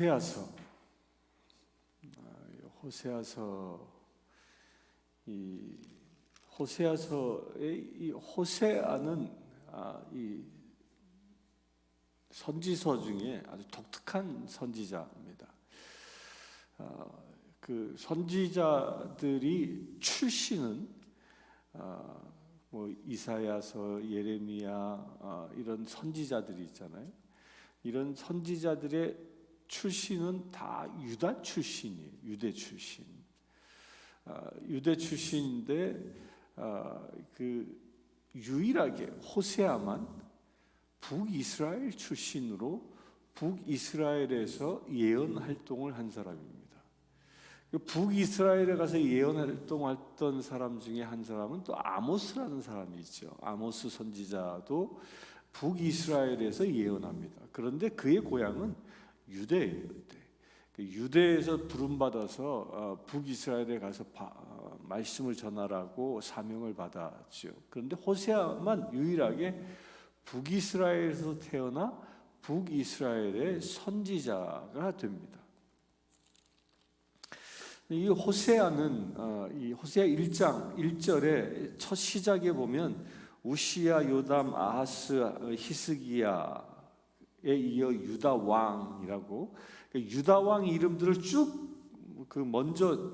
호세아서, 호세아서, 이 호세아서의 이 호세아는 이 선지서 중에 아주 독특한 선지자입니다. 그 선지자들이 출신은 뭐 이사야서, 예레미야 이런 선지자들이 있잖아요. 이런 선지자들의 출신은 다 유다 출신이에요. 유대 출신. 유대 출신인데 그 유일하게 호세아만 북이스라엘 출신으로 북이스라엘에서 예언 활동을 한 사람입니다. 북이스라엘에 가서 예언 활동했던 사람 중에 한 사람은 또 아모스라는 사람이 있죠. 아모스 선지자도 북이스라엘에서 예언합니다. 그런데 그의 고향은 유대예요. 유대에서 부름받아서 북이스라엘에 가서 말씀을 전하라고 사명을 받았죠. 그런데 호세아만 유일하게 북이스라엘에서 태어나 북이스라엘의 선지자가 됩니다. 이 호세아는 이 호세아 1장 1절에 첫 시작에 보면 우시야, 요담, 아하스, 히스기야에 이어 유다 왕이라고 유다 왕 이름들을 쭉 먼저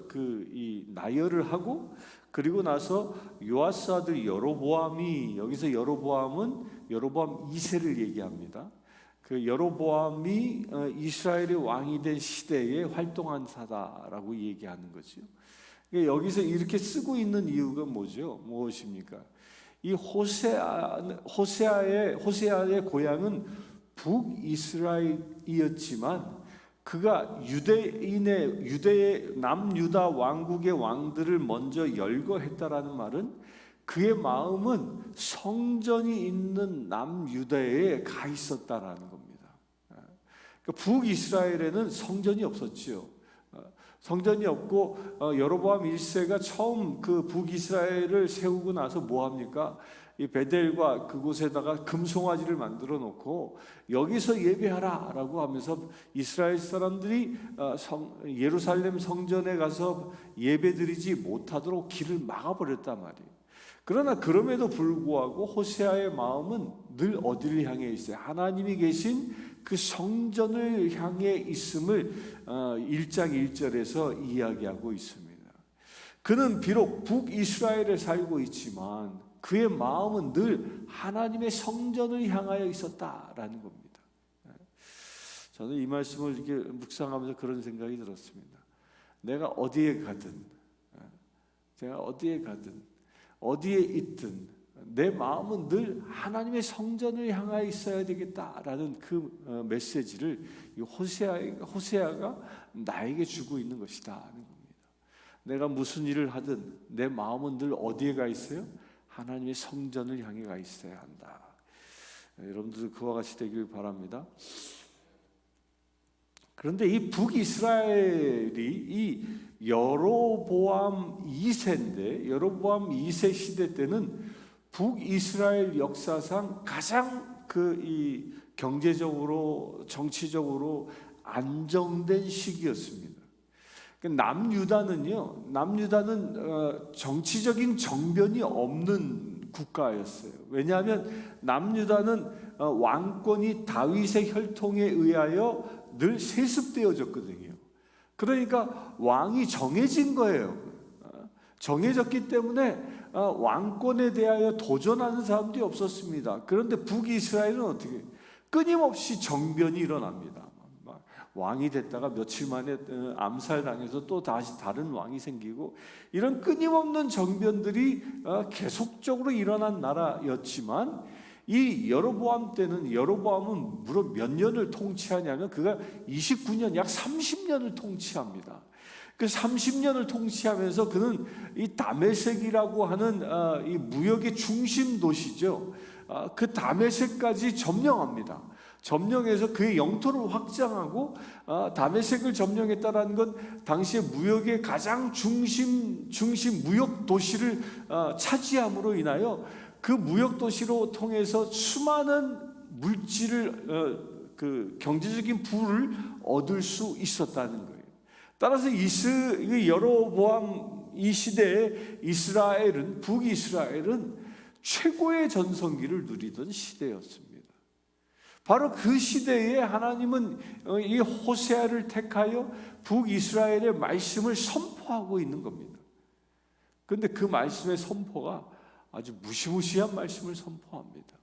이 나열을 하고, 그리고 나서 요아스 아들 여로보암이, 여기서 여로보암은 여로보암 2세를 얘기합니다. 그 여로보암이 이스라엘의 왕이 된 시대에 활동한 사다라고 얘기하는 거죠. 여기서 이렇게 쓰고 있는 이유가 뭐죠? 무엇입니까? 이 호세아의 고향은 북이스라엘이었지만 그가 유대의 남유다 왕국의 왕들을 먼저 열거했다라는 말은 그의 마음은 성전이 있는 남유다에 가 있었다라는 겁니다. 북이스라엘에는 성전이 없었지요. 성전이 없고 여로보암 1세가 처음 그 북이스라엘을 세우고 나서 뭐 합니까? 이 베델과 그곳에다가 금송아지를 만들어 놓고 여기서 예배하라라고 하면서 이스라엘 사람들이 예루살렘 성전에 가서 예배드리지 못하도록 길을 막아버렸단 말이에요. 그러나 그럼에도 불구하고 호세아의 마음은 늘 어디를 향해 있어요? 하나님이 계신 그 성전을 향해 있음을 1장 1절에서 이야기하고 있습니다. 그는 비록 북이스라엘에 살고 있지만 그의 마음은 늘 하나님의 성전을 향하여 있었다라는 겁니다. 저는 이 말씀을 이렇게 묵상하면서 그런 생각이 들었습니다. 내가 어디에 가든, 제가 어디에 가든, 어디에 있든 내 마음은 늘 하나님의 성전을 향하여 있어야 되겠다라는 그 메시지를 이 호세아가 나에게 주고 있는 것이다 하는 겁니다. 내가 무슨 일을 하든 내 마음은 늘 어디에 가 있어요? 하나님의 성전을 향해 가 있어야 한다. 여러분들 그와 같이 되길 바랍니다. 그런데 이 북이스라엘이 이 여로보암 2세인데 여로보암 2세 시대 때는 북이스라엘 역사상 가장 이 경제적으로 정치적으로 안정된 시기였습니다. 남유다는 정치적인 정변이 없는 국가였어요. 왜냐하면 남유다는 왕권이 다윗의 혈통에 의하여 늘 세습되어졌거든요. 그러니까 왕이 정해진 거예요. 정해졌기 때문에 왕권에 대하여 도전하는 사람들이 없었습니다. 그런데 북이스라엘은 어떻게? 끊임없이 정변이 일어납니다. 왕이 됐다가 며칠 만에 암살당해서 또 다시 다른 왕이 생기고, 이런 끊임없는 정변들이 계속적으로 일어난 나라였지만 이 여로보암 때는, 여로보암은 무려 몇 년을 통치하냐면 그가 29년, 약 30년을 통치합니다. 그 30년을 통치하면서 그는 이 다메섹이라고 하는 이 무역의 중심 도시죠. 그 다메섹까지 점령합니다. 점령해서 그의 영토를 확장하고 다메섹을 점령했다는 건 당시의 무역의 가장 중심 무역 도시를 차지함으로 인하여 그 무역 도시로 통해서 수많은 물질을 그 경제적인 부를 얻을 수 있었다는 거예요. 따라서 여로보암 이 시대에 이스라엘은, 북이스라엘은 최고의 전성기를 누리던 시대였습니다. 바로 그 시대에 하나님은 이 호세아를 택하여 북이스라엘의 말씀을 선포하고 있는 겁니다. 그런데 그 말씀의 선포가 아주 무시무시한 말씀을 선포합니다.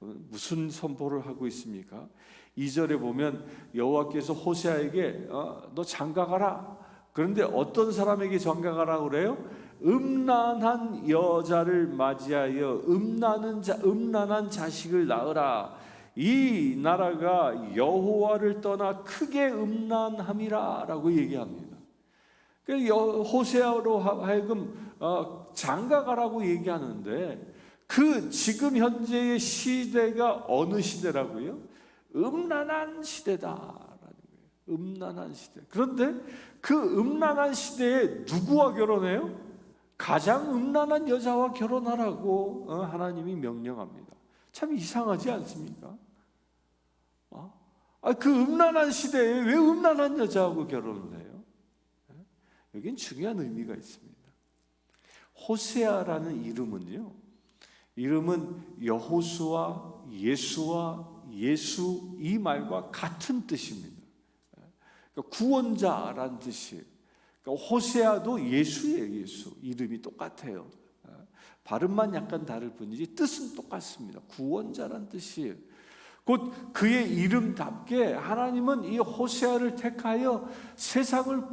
무슨 선포를 하고 있습니까? 2절에 보면 여호와께서 호세아에게 너 장가가라. 그런데 어떤 사람에게 장가가라 그래요? 음란한 여자를 맞이하여 음란한 자식을 낳으라. 이 나라가 여호와를 떠나 크게 음란함이라 라고 얘기합니다. 호세아로 하여금 장가가라고 얘기하는데 그 지금 현재의 시대가 어느 시대라고요? 음란한 시대다라는 거예요. 음란한 시대. 그런데 그 음란한 시대에 누구와 결혼해요? 가장 음란한 여자와 결혼하라고 하나님이 명령합니다. 참 이상하지 않습니까? 그 음란한 시대에 왜 음란한 여자하고 결혼을 해요? 여긴 중요한 의미가 있습니다. 호세아라는 이름은 여호수아, 예수와 예수 이 말과 같은 뜻입니다. 그러니까 구원자라는 뜻이에요. 그러니까 호세아도 예수예요. 예수. 이름이 똑같아요. 발음만 약간 다를 뿐이지 뜻은 똑같습니다. 구원자라는 뜻이에요. 곧 그의 이름답게 하나님은 이 호세아를 택하여 세상을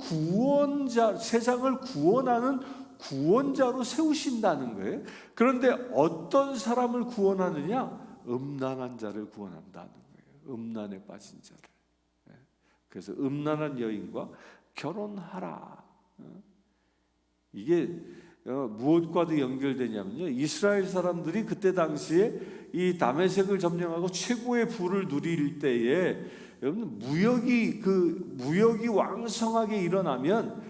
구원하는 구원자로 세우신다는 거예요. 그런데 어떤 사람을 구원하느냐? 음란한 자를 구원한다는 거예요. 음란에 빠진 자를. 그래서 음란한 여인과 결혼하라. 이게 무엇과도 연결되냐면요, 이스라엘 사람들이 그때 당시에 이 다메섹을 점령하고 최고의 부를 누릴 때에 여러분 무역이 왕성하게 일어나면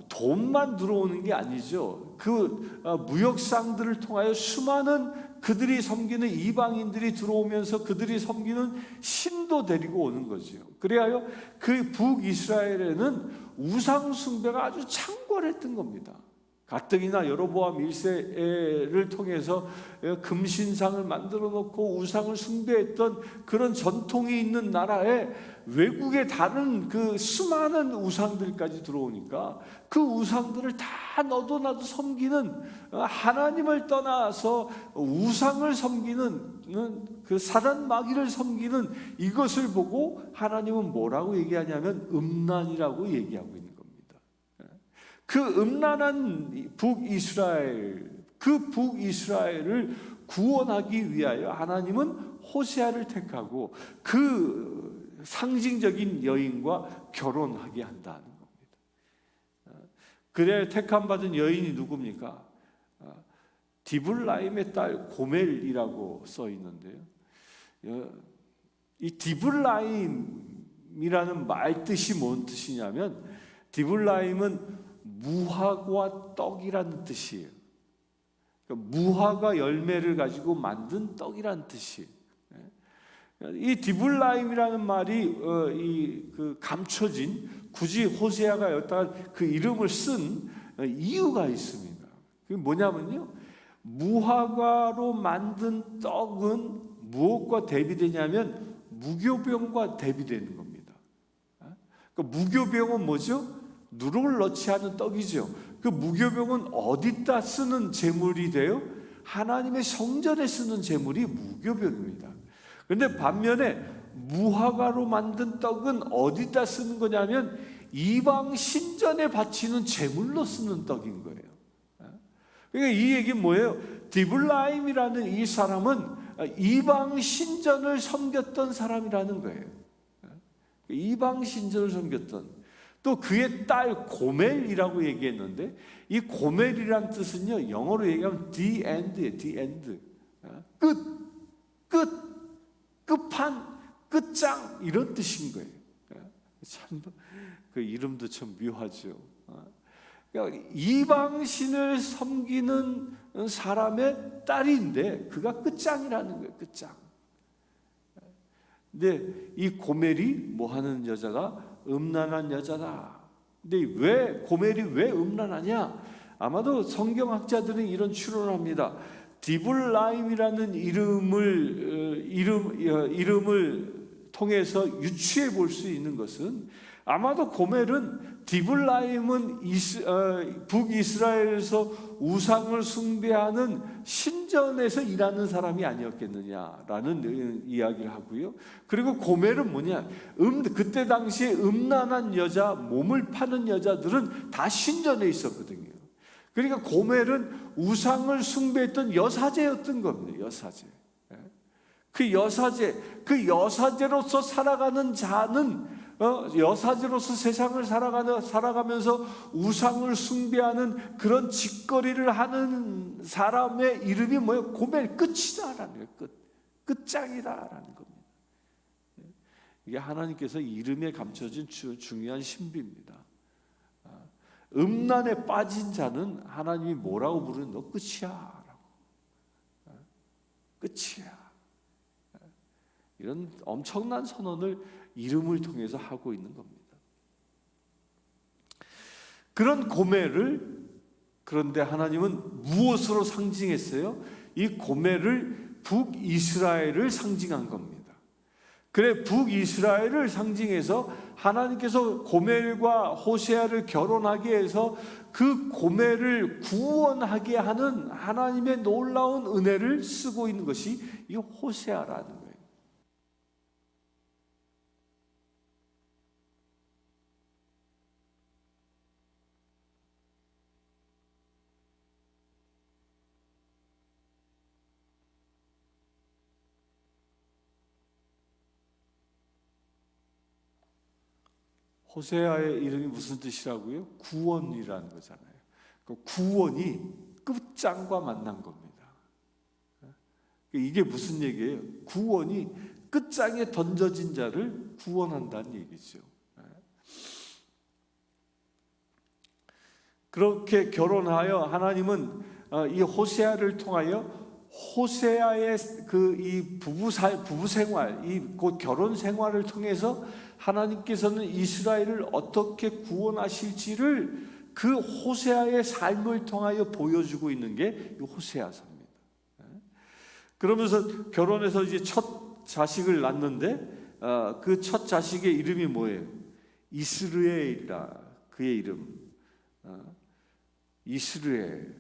돈만 들어오는 게 아니죠. 그 무역상들을 통하여 수많은 그들이 섬기는 이방인들이 들어오면서 그들이 섬기는 신도 데리고 오는 거죠. 그래야 그 북이스라엘에는 우상 숭배가 아주 창궐했던 겁니다. 가뜩이나 여로보암 1세를 통해서 금신상을 만들어 놓고 우상을 숭배했던 그런 전통이 있는 나라에 외국의 다른 그 수많은 우상들까지 들어오니까 그 우상들을 다 너도 나도 섬기는, 하나님을 떠나서 우상을 섬기는 그 사단 마귀를 섬기는 이것을 보고 하나님은 뭐라고 얘기하냐면 음란이라고 얘기하고 있는 겁니다. 그 음란한 북이스라엘을 구원하기 위하여 하나님은 호세아를 택하고 그 상징적인 여인과 결혼하게 한다는 겁니다. 그래 택함 받은 여인이 누굽니까? 디블라임의 딸 고멜이라고 써 있는데요. 이 디블라임이라는 말 뜻이 뭔 뜻이냐면 디블라임은 무화과 떡이라는 뜻이에요. 그러니까 무화과 열매를 가지고 만든 떡이라는 뜻이에요. 이 디블라임이라는 말이 그 감춰진, 굳이 호세아가 여기다가 그 이름을 쓴 이유가 있습니다. 그게 뭐냐면요, 무화과로 만든 떡은 무엇과 대비되냐면 무교병과 대비되는 겁니다. 그러니까 무교병은 뭐죠? 누룩을 넣지 않은 떡이죠. 그 무교병은 어디다 쓰는 제물이 돼요? 하나님의 성전에 쓰는 제물이 무교병입니다. 그런데 반면에 무화과로 만든 떡은 어디다 쓰는 거냐면 이방 신전에 바치는 제물로 쓰는 떡인 거예요. 그러니까 이 얘기는 뭐예요? 디블라임이라는 이 사람은 이방 신전을 섬겼던 사람이라는 거예요. 이방 신전을 섬겼던. 또 그의 딸 고멜이라고 얘기했는데 이 고멜이란 뜻은요, 영어로 얘기하면 the end예요. the end. 끝판, 끝장 이런 뜻인 거예요. 참 그 이름도 참 묘하죠. 그러니까 이방신을 섬기는 사람의 딸인데 그가 끝장이라는 거예요. 끝장. 근데 이 고멜이 뭐 하는 여자가 음란한 여자다. 근데 왜 고멜이 왜 음란하냐? 아마도 성경학자들은 이런 추론을 합니다. 디블라임이라는 이름을 통해서 유추해 볼 수 있는 것은, 아마도 고멜은 디블라임은 북이스라엘에서 우상을 숭배하는 신전에서 일하는 사람이 아니었겠느냐라는 이야기를 하고요. 그리고 고멜은 뭐냐? 그때 당시에 음란한 여자, 몸을 파는 여자들은 다 신전에 있었거든요. 그러니까 고멜은 우상을 숭배했던 여사제였던 겁니다. 여사제. 그 여사제로서 살아가는 자는, 여사제로서 세상을 살아가면서 우상을 숭배하는 그런 짓거리를 하는 사람의 이름이 뭐예요? 고멜, 끝이다라는 거예요. 끝장이다라는 겁니다. 이게 하나님께서 이름에 감춰진 중요한 신비입니다. 음란에 빠진 자는 하나님이 뭐라고 부르는, 너 끝이야 라고. 끝이야. 이런 엄청난 선언을 이름을 통해서 하고 있는 겁니다. 그런 고멜을, 그런데 하나님은 무엇으로 상징했어요? 이 고멜을 북이스라엘을 상징한 겁니다. 그래, 북이스라엘을 상징해서 하나님께서 고멜과 호세아를 결혼하게 해서 그 고멜을 구원하게 하는 하나님의 놀라운 은혜를 쓰고 있는 것이 이 호세아라는 거예요. 호세아의 이름이 무슨 뜻이라고요? 구원이라는 거잖아요. 그 구원이 끝장과 만난 겁니다. 이게 무슨 얘기예요? 구원이 끝장에 던져진 자를 구원한다는 얘기죠. 그렇게 결혼하여 하나님은 이 호세아를 통하여 호세아의 이 부부 생활, 곧 결혼 생활을 통해서 하나님께서는 이스라엘을 어떻게 구원하실지를 그 호세아의 삶을 통하여 보여주고 있는 게 이 호세아서입니다. 그러면서 결혼해서 이제 첫 자식을 낳는데 그 첫 자식의 이름이 뭐예요? 이스르엘이라, 그의 이름. 이스르엘.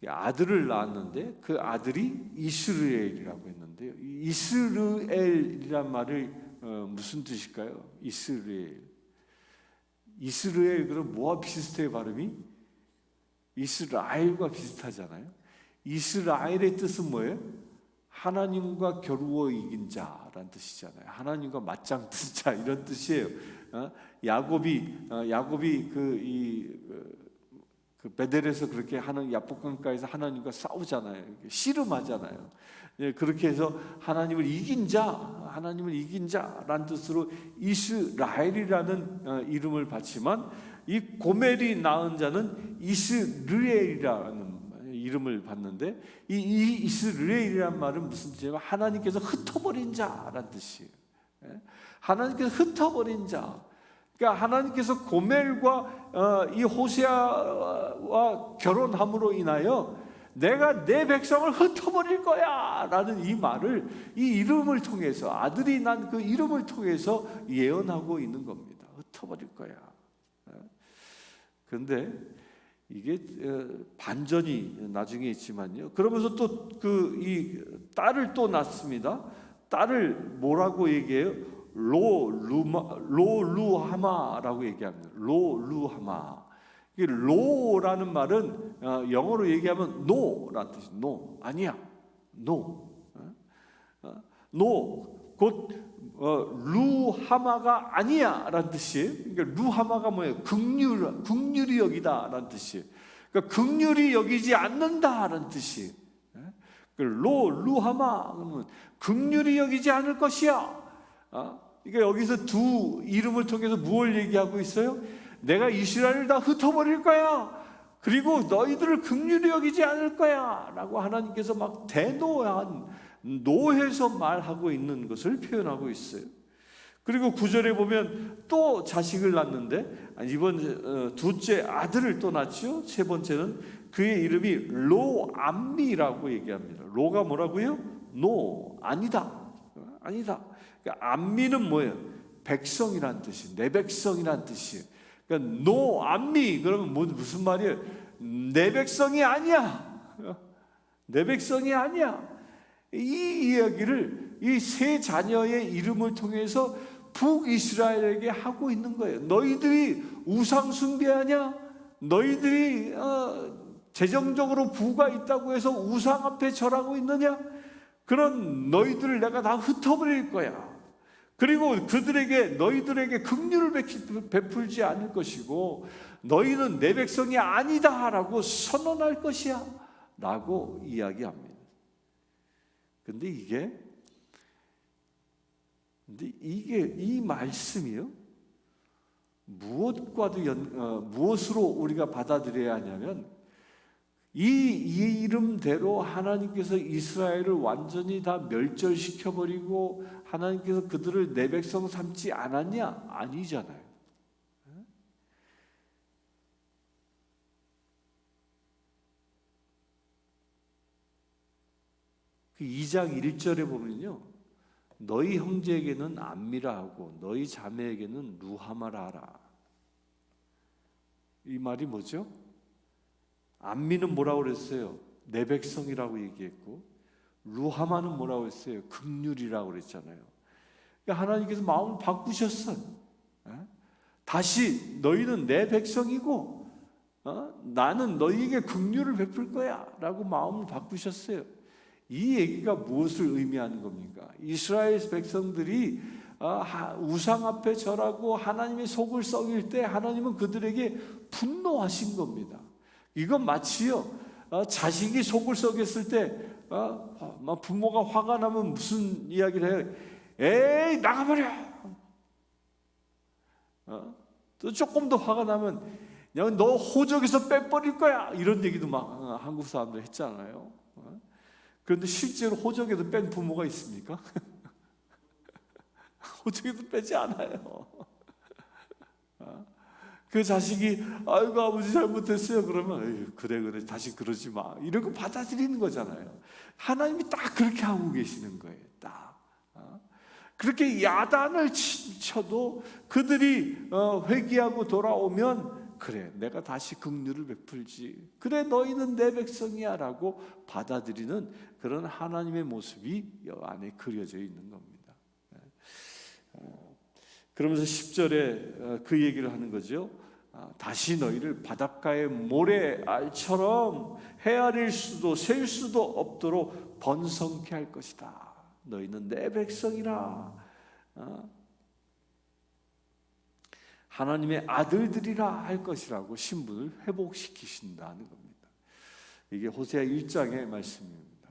아들을 낳았는데 그 아들이 이스르엘이라고 했는데요. 이스르엘이란 말을 무슨 뜻일까요? 이스르엘. 그럼 뭐와 비슷해요, 발음이? 이스라엘과 비슷하잖아요. 이스라엘의 뜻은 뭐예요? 하나님과 겨루어 이긴 자라는 뜻이잖아요. 하나님과 맞짱 뜬 자, 이런 뜻이에요. 야곱이 그 베델에서 그렇게 하는 야복강가에서 하나님과 싸우잖아요. 씨름하잖아요. 그렇게 해서 하나님을 이긴 자라는 뜻으로 이스라엘이라는 이름을 받지만, 이 고멜이 낳은 자는 이스르엘이라는 이름을 받는데, 이 이스르엘이라는 말은 무슨 뜻이냐면 하나님께서 흩어버린 자라는 뜻이에요. 하나님께서 흩어버린 자. 그러니까 하나님께서 고멜과 이 호세아와 결혼함으로 인하여 내가 내 백성을 흩어버릴 거야 라는 이 말을 이 이름을 통해서, 아들이 난 그 이름을 통해서 예언하고 있는 겁니다. 흩어버릴 거야. 그런데 이게 반전이 나중에 있지만요. 그러면서 또 이 딸을 또 낳습니다. 딸을 뭐라고 얘기해요? 로루하마라고 얘기합니다. 로루하마. 이 로라는 말은 영어로 얘기하면 no라는 뜻이, no, 아니야, no, 곧 루하마가 아니야라는 뜻이에요. 그러니까 루하마가 뭐예요? 긍휼히 여기다라는 뜻이에요. 그러니까 긍휼히 여기지 않는다라는 뜻이에요. 루하마 그러면 긍휼히 여기지 않을 것이야. 그러니까 여기서 두 이름을 통해서 무엇을 얘기하고 있어요? 내가 이스라엘을 다 흩어버릴 거야. 그리고 너희들을 긍휼히 여기지 않을 거야 라고 하나님께서 막 대노한 노해서 말하고 있는 것을 표현하고 있어요. 그리고 9절에 보면 또 자식을 낳는데 이번 둘째 아들을 또 낳죠. 세 번째는 그의 이름이 로암미라고 얘기합니다. 로가 뭐라고요? 노, 아니다. 아니다. 그러니까 암미는 뭐예요? 백성이란 뜻이, 내 백성이란 뜻이에요. 그러니까 노암미 그러면 무슨 말이에요? 내 백성이 아니야. 내 백성이 아니야. 이 이야기를 이 세 자녀의 이름을 통해서 북이스라엘에게 하고 있는 거예요. 너희들이 우상 숭배하냐? 너희들이 재정적으로 부가 있다고 해서 우상 앞에 절하고 있느냐? 그런 너희들을 내가 다 흩어버릴 거야. 그리고 너희들에게 긍휼을 베풀지 않을 것이고 너희는 내 백성이 아니다라고 선언할 것이야 라고 이야기합니다. 근데 이 말씀이요, 무엇으로 우리가 받아들여야 하냐면 이 이름대로 하나님께서 이스라엘을 완전히 다 멸절시켜버리고 하나님께서 그들을 내 백성 삼지 않았냐? 아니잖아요. 그 2장 1절에 보면요, 너희 형제에게는 암미라 하고 너희 자매에게는 루하마라 하라. 이 말이 뭐죠? 암미는 뭐라고 그랬어요? 내 백성이라고 얘기했고, 루하마는 뭐라고 했어요? 긍휼이라고 그랬잖아요. 그러니까 하나님께서 마음을 바꾸셨어요. 다시 너희는 내 백성이고 나는 너희에게 긍휼을 베풀 거야 라고 마음을 바꾸셨어요. 이 얘기가 무엇을 의미하는 겁니까? 이스라엘 백성들이 우상 앞에 절하고 하나님의 속을 썩일 때 하나님은 그들에게 분노하신 겁니다. 이건 마치요, 자식이 속을 썩였을 때 부모가 화가 나면 무슨 이야기를 해요? 에이 나가버려. 또 조금 더 화가 나면 그냥 너 호적에서 빼버릴 거야, 이런 얘기도 막 한국 사람들 했잖아요. 그런데 실제로 호적에서 뺀 부모가 있습니까? 호적에서 빼지 않아요. 그 자식이 아이고 아버지 잘못했어요 그러면 그래 다시 그러지 마 이러고 받아들이는 거잖아요. 하나님이 딱 그렇게 하고 계시는 거예요. 딱 그렇게 야단을 쳐도 그들이 회개하고 돌아오면 그래 내가 다시 긍휼을 베풀지, 그래 너희는 내 백성이야 라고 받아들이는 그런 하나님의 모습이 이 안에 그려져 있는 겁니다. 그러면서 10절에 그 얘기를 하는 거죠. 다시 너희를 바닷가의 모래알처럼 헤아릴 수도 셀 수도 없도록 번성케 할 것이다. 너희는 내 백성이라, 하나님의 아들들이라 할 것이라고 신분을 회복시키신다는 겁니다. 이게 호세아 1장의 말씀입니다.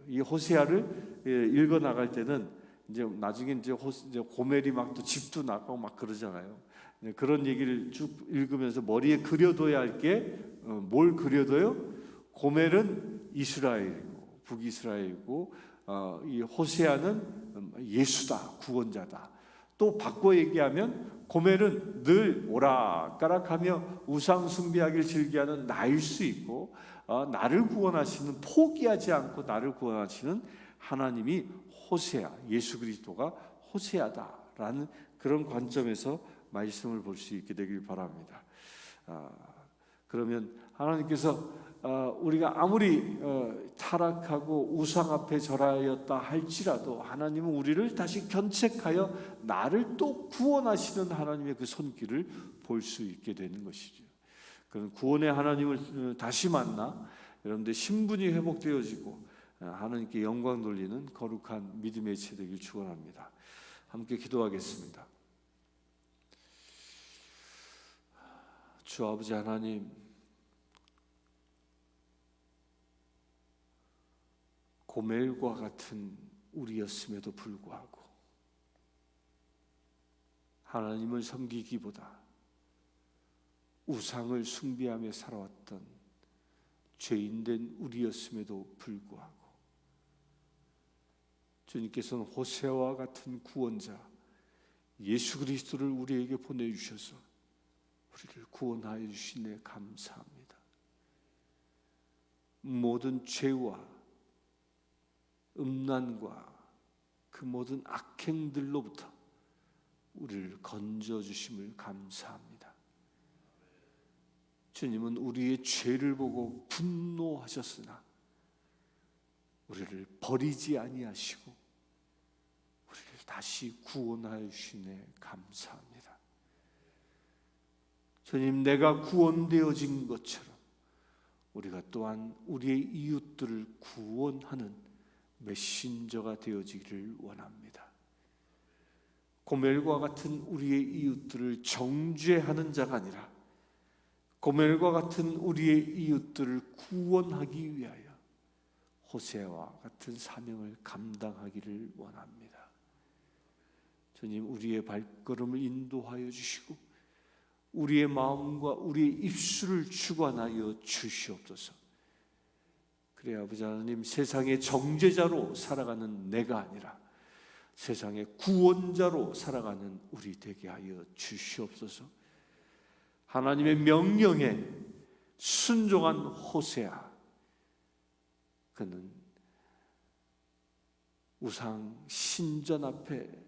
이 호세아를 읽어 나갈 때는 이제 나중에 이제 고멜이 막 또 집도 나가고 막 그러잖아요. 그런 얘기를 쭉 읽으면서 머리에 그려둬야 할 게 뭘 그려둬요? 고멜은 이스라엘이고 북이스라엘이고 이 호세아는 예수다, 구원자다. 또 바꿔 얘기하면 고멜은 늘 오락가락하며 우상 숭배하기를 즐겨하는 나일 수 있고 나를 구원하시는, 포기하지 않고 나를 구원하시는 하나님이 호세아, 예수 그리스도가 호세아다라는 그런 관점에서 말씀을 볼 수 있게 되길 바랍니다. 그러면 하나님께서 우리가 아무리 타락하고 우상 앞에 절하였다 할지라도 하나님은 우리를 다시 견책하여 나를 또 구원하시는 하나님의 그 손길을 볼 수 있게 되는 것이죠. 그런 구원의 하나님을 다시 만나 여러분들 신분이 회복되어지고 하나님께 영광 돌리는 거룩한 믿음의 체 되길 축원합니다. 함께 기도하겠습니다. 주 아버지 하나님, 고멜과 같은 우리였음에도 불구하고 하나님을 섬기기보다 우상을 숭배하며 살아왔던 죄인된 우리였음에도 불구하고 주님께서는 호세아와 같은 구원자 예수 그리스도를 우리에게 보내주셔서 우리를 구원하여 주시네 감사합니다. 모든 죄와 음란과 그 모든 악행들로부터 우리를 건져주심을 감사합니다. 주님은 우리의 죄를 보고 분노하셨으나 우리를 버리지 아니하시고 우리를 다시 구원하여 주시네 감사합니다. 주님, 내가 구원되어진 것처럼 우리가 또한 우리의 이웃들을 구원하는 메신저가 되어지기를 원합니다. 고멜과 같은 우리의 이웃들을 정죄하는 자가 아니라 고멜과 같은 우리의 이웃들을 구원하기 위하여 호세아와 같은 사명을 감당하기를 원합니다. 주님, 우리의 발걸음을 인도하여 주시고 우리의 마음과 우리의 입술을 주관하여 주시옵소서. 그래야 아버지 하나님, 세상의 정죄자로 살아가는 내가 아니라 세상의 구원자로 살아가는 우리 되게 하여 주시옵소서. 하나님의 명령에 순종한 호세아, 그는 우상 신전 앞에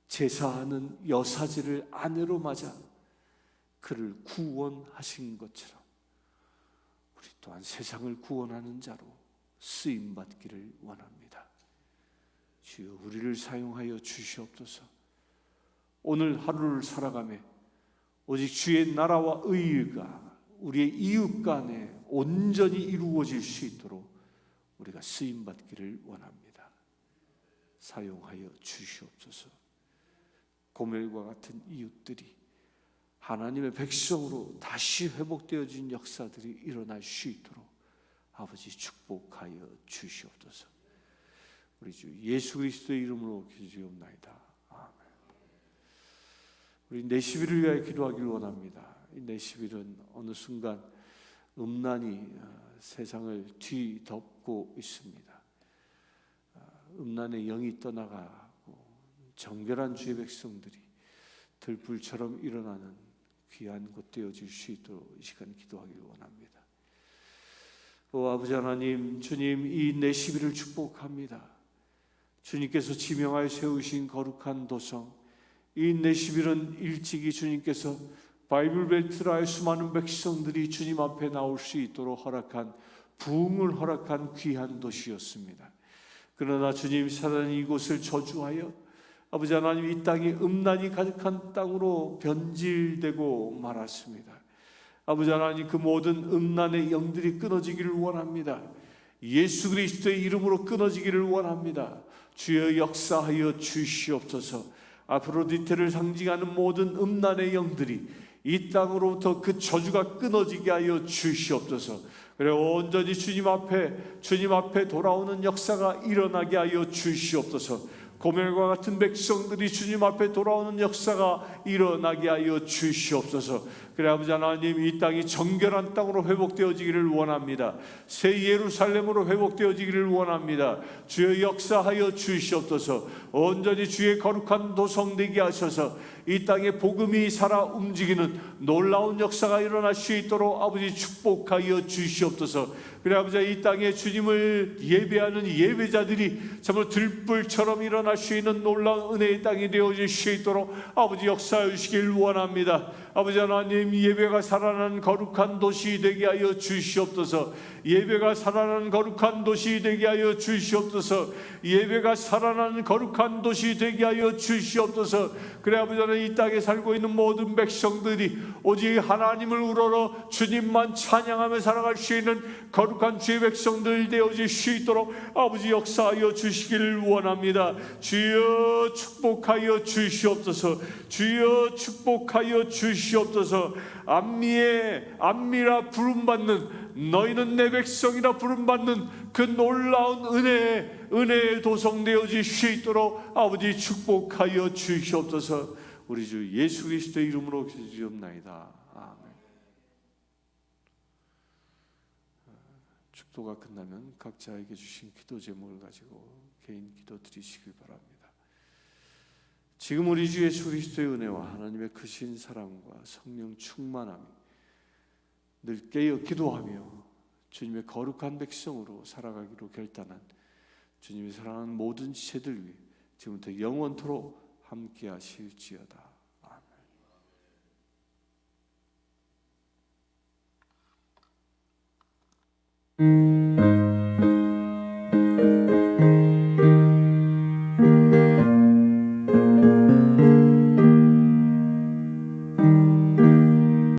제사하는 여사지를 아내로 맞아 그를 구원하신 것처럼 우리 또한 세상을 구원하는 자로 쓰임받기를 원합니다. 주여, 우리를 사용하여 주시옵소서. 오늘 하루를 살아가며 오직 주의 나라와 의가 우리의 이웃 간에 온전히 이루어질 수 있도록 우리가 쓰임받기를 원합니다. 사용하여 주시옵소서. 고멜과 같은 이웃들이 하나님의 백성으로 다시 회복되어진 역사들이 일어날 수 있도록 아버지 축복하여 주시옵소서. 우리 주 예수 그리스도의 이름으로 기도하옵나이다. 아멘. 우리 내시빌을 위하여 기도하기를 원합니다. 이 내시빌은 어느 순간 음란이 세상을 뒤덮고 있습니다. 음란의 영이 떠나가고 정결한 주의 백성들이 들불처럼 일어나는 귀한 곳 되어질 수 있도록 이 시간 기도하기를 원합니다. 아버지 하나님, 주님, 이 내시빌을 축복합니다. 주님께서 지명하여 세우신 거룩한 도성, 이 내시빌은 일찍이 주님께서 바이블벨트라의 수많은 백성들이 주님 앞에 나올 수 있도록 허락한, 부흥을 허락한 귀한 도시였습니다. 그러나 주님, 사단이 이곳을 저주하여 아버지 하나님, 이 땅이 음란이 가득한 땅으로 변질되고 말았습니다. 아버지 하나님, 그 모든 음란의 영들이 끊어지기를 원합니다. 예수 그리스도의 이름으로 끊어지기를 원합니다. 주여, 역사하여 주시옵소서. 아프로디테를 상징하는 모든 음란의 영들이 이 땅으로부터 그 저주가 끊어지게 하여 주시옵소서. 그래, 온전히 주님 앞에 돌아오는 역사가 일어나게 하여 주시옵소서. 고멜과 같은 백성들이 주님 앞에 돌아오는 역사가 일어나게 하여 주시옵소서. 그래, 아버지 하나님, 이 땅이 정결한 땅으로 회복되어지기를 원합니다. 새 예루살렘으로 회복되어지기를 원합니다. 주여, 역사하여 주시옵소서. 온전히 주의 거룩한 도성 되게 하셔서 이 땅에 복음이 살아 움직이는 놀라운 역사가 일어날 수 있도록 아버지 축복하여 주시옵소서. 그래, 아버지, 이 땅에 주님을 예배하는 예배자들이 정말 들불처럼 일어날 수 있는 놀라운 은혜의 땅이 되어질 수 있도록 아버지 역사해 주시길 원합니다. 아버지 하나님, 예배가 살아나는 거룩한 도시 되게 하여 주시옵소서. 예배가 살아나는 거룩한 도시 되게 하여 주시옵소서. 예배가 살아나는 거룩한 도시 되게 하여 주시옵소서. 그래, 아버지 하나님, 이 땅에 살고 있는 모든 백성들이 오직 하나님을 우러러 주님만 찬양하며 살아갈 수 있는 거룩한 주의 백성들 되어질 수 있도록 아버지 역사하여 주시기를 원합니다. 주여, 축복하여 주시옵소서. 주여, 축복하여 주시옵소서. 암미라 부름받는, 너희는 내 백성이라 부름받는 그 놀라운 은혜의 도성 되어질 수 있도록 아버지 축복하여 주시옵소서. 우리 주 예수 그리스도의 이름으로 기도드리옵나이다. 아멘. 축도가 끝나면 각자에게 주신 기도 제목을 가지고 개인 기도 드리시길 바랍니다. 지금 우리 주 예수 그리스도의 은혜와 하나님의 크신 사랑과 성령 충만함이 늘 깨어 기도하며 주님의 거룩한 백성으로 살아가기로 결단한 주님이 사랑하는 모든 지체들 위해 지금부터 영원토록 함께 하실지어다. 아멘.